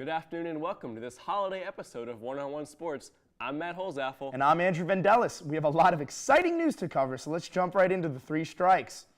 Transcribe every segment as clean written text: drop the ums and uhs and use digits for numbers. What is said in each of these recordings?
Good afternoon and welcome to this holiday episode of One-on-One Sports. I'm Matt Holzaffel. And I'm Andrew Vandellis. We have a lot of exciting news to cover, so let's jump right into the three strikes.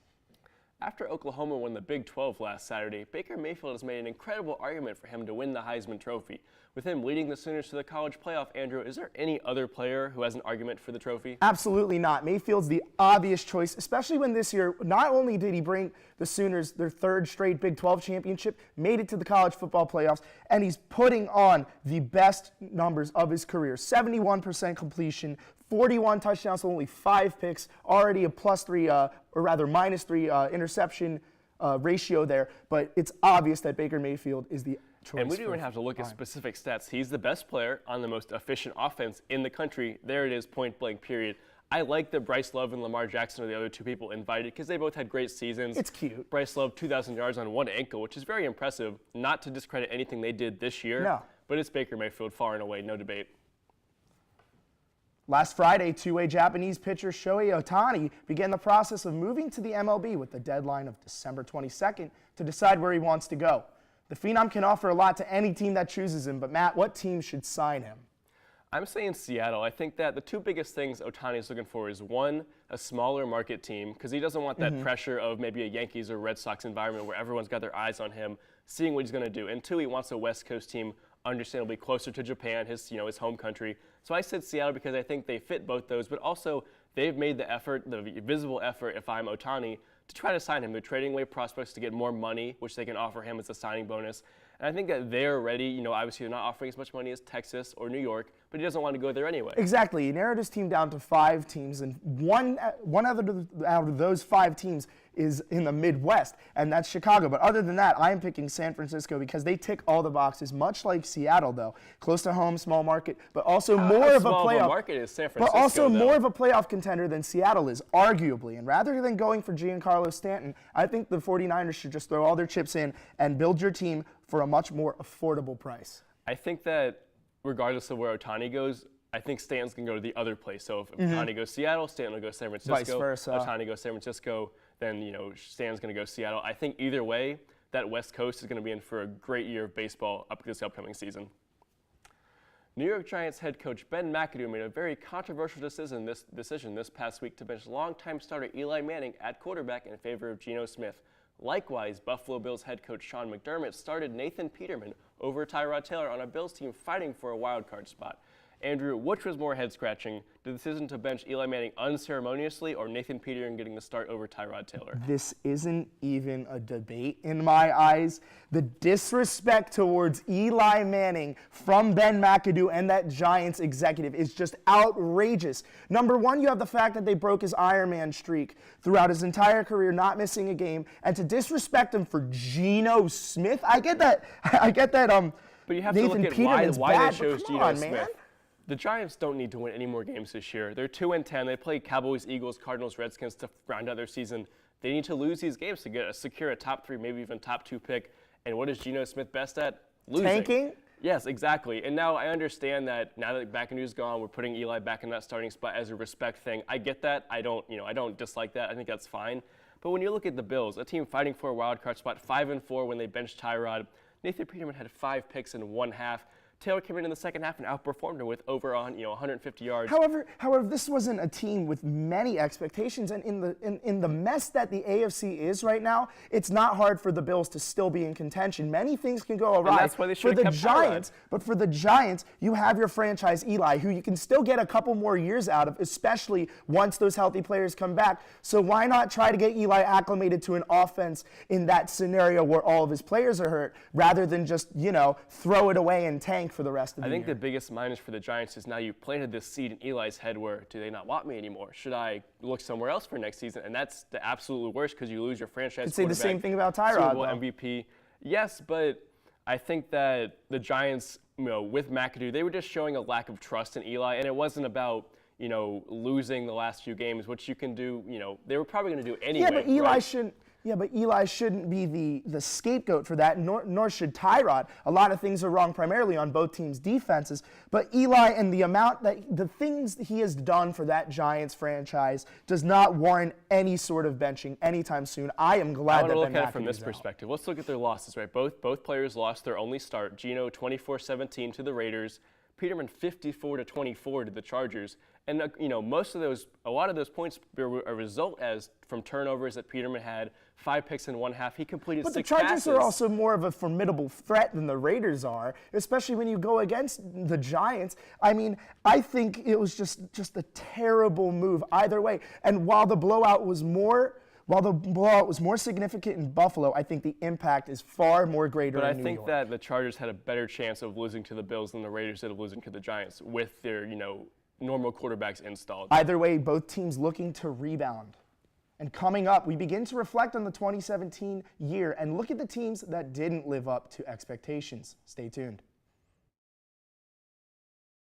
After Oklahoma won the Big 12 last Saturday, Baker Mayfield has made an incredible argument for him to win the Heisman Trophy. With him leading the Sooners to the college playoff, Andrew, is there any other player who has an argument for the trophy? Absolutely not. Mayfield's the obvious choice, especially when this year, not only did he bring the Sooners their third straight Big 12 championship, made it to the college football playoffs, and he's putting on the best numbers of his career. 71% completion, 41 touchdowns, only 5 picks, already a minus three interception ratio there. But it's obvious that Baker Mayfield is the choice. And we don't even have to look at specific stats. He's the best player on the most efficient offense in the country. There it is, point blank, period. I like that Bryce Love and Lamar Jackson are the other two people invited because they both had great seasons. It's cute. Bryce Love, 2,000 yards on one ankle, which is very impressive. Not to discredit anything they did this year, No. But it's Baker Mayfield far and away, no debate. Last Friday, two-way Japanese pitcher Shohei Ohtani began the process of moving to the MLB with the deadline of December 22nd to decide where he wants to go. The Phenom can offer a lot to any team that chooses him, but Matt, what team should sign him? I'm saying Seattle. I think that the two biggest things Ohtani is looking for is, one, a smaller market team, because he doesn't want that pressure of maybe a Yankees or Red Sox environment where everyone's got their eyes on him, seeing what he's going to do. And two, he wants a West Coast team, understandably closer to Japan, his home country. So I said Seattle because I think they fit both those, but also they've made the effort, the visible effort, if I'm Ohtani, to try to sign him. They're trading away prospects to get more money, which they can offer him as a signing bonus. And I think that they're ready. Obviously they're not offering as much money as Texas or New York, but he doesn't want to go there anyway. Exactly. He narrowed his team down to 5 teams, and one out of those 5 teams is in the Midwest, and that's Chicago. But other than that, I am picking San Francisco because they tick all the boxes, much like Seattle, though. Close to home, small market, but also more of a playoff. Market is San Francisco, but also though. more of a playoff contender than Seattle is, arguably. And rather than going for Giancarlo Stanton, I think the 49ers should just throw all their chips in and build your team for a much more affordable price. I think that regardless of where Ohtani goes, I think Stanton's going to go to the other place. So if Ohtani goes Seattle, Stanton will go San Francisco. Vice versa. Ohtani goes San Francisco, then Stanton's going to go Seattle. I think either way, that West Coast is going to be in for a great year of baseball this upcoming season. New York Giants head coach Ben McAdoo made a very controversial decision this past week to bench longtime starter Eli Manning at quarterback in favor of Geno Smith. Likewise, Buffalo Bills head coach Sean McDermott started Nathan Peterman over Tyrod Taylor on a Bills team fighting for a wild card spot. Andrew, which was more head-scratching, the decision to bench Eli Manning unceremoniously or Nathan Peterman getting the start over Tyrod Taylor? This isn't even a debate in my eyes. The disrespect towards Eli Manning from Ben McAdoo and that Giants executive is just outrageous. Number one, you have the fact that they broke his Ironman streak throughout his entire career, not missing a game, and to disrespect him for Geno Smith, I get that. But you have Nathan to look at Peterman's why bad, they chose but come Geno on, Smith. man. The Giants don't need to win any more games this year. They're 2-10. They play Cowboys, Eagles, Cardinals, Redskins to round out their season. They need to lose these games to secure a top 3, maybe even top 2 pick. And what is Geno Smith best at? Losing. Tanking? Yes, exactly. And now I understand that now that McAdoo's gone, we're putting Eli back in that starting spot as a respect thing. I get that. I don't dislike that. I think that's fine. But when you look at the Bills, a team fighting for a wild card spot, 5-4 when they benched Tyrod, Nathan Peterman had 5 picks in one half. Taylor came in the second half and outperformed him with over 150 yards. However, this wasn't a team with many expectations, and in the mess that the AFC is right now, it's not hard for the Bills to still be in contention. Many things can go awry. And that's why they should have kept Giants, Tyrod. but for the Giants, you have your franchise Eli, who you can still get a couple more years out of, especially once those healthy players come back. So why not try to get Eli acclimated to an offense in that scenario where all of his players are hurt, rather than just throw it away and tank for the rest of the year? I think the biggest minus for the Giants is now you planted this seed in Eli's head where, do they not want me anymore? Should I look somewhere else for next season? And that's the absolute worst because you lose your franchise I'd say the same thing about Tyrod, Super Bowl MVP. Yes, but I think that the Giants, with McAdoo, they were just showing a lack of trust in Eli, and it wasn't about losing the last few games, which you can do. They were probably going to do anyway. Yeah, but Eli right? shouldn't. Yeah, but Eli shouldn't be the scapegoat for that, nor should Tyrod. A lot of things are wrong primarily on both teams' defenses, but Eli and the things he has done for that Giants franchise does not warrant any sort of benching anytime soon. I am glad that Ben I want to look at it from McAdoo's this out. perspective. Let's look at their losses, right? Both players lost their only start. Geno 24-17 to the Raiders. Peterman 54-24 to the Chargers. And a lot of those points were a result from turnovers that Peterman had. 5 picks in one half. He completed 6 passes. But the Chargers are also more of a formidable threat than the Raiders are, especially when you go against the Giants. I mean, I think it was just a terrible move either way. And while the blowout was more significant in Buffalo, I think the impact is far more greater in New York. But I think that the Chargers had a better chance of losing to the Bills than the Raiders did of losing to the Giants with their, normal quarterbacks installed. Either way, both teams looking to rebound. And coming up, we begin to reflect on the 2017 year and look at the teams that didn't live up to expectations. Stay tuned.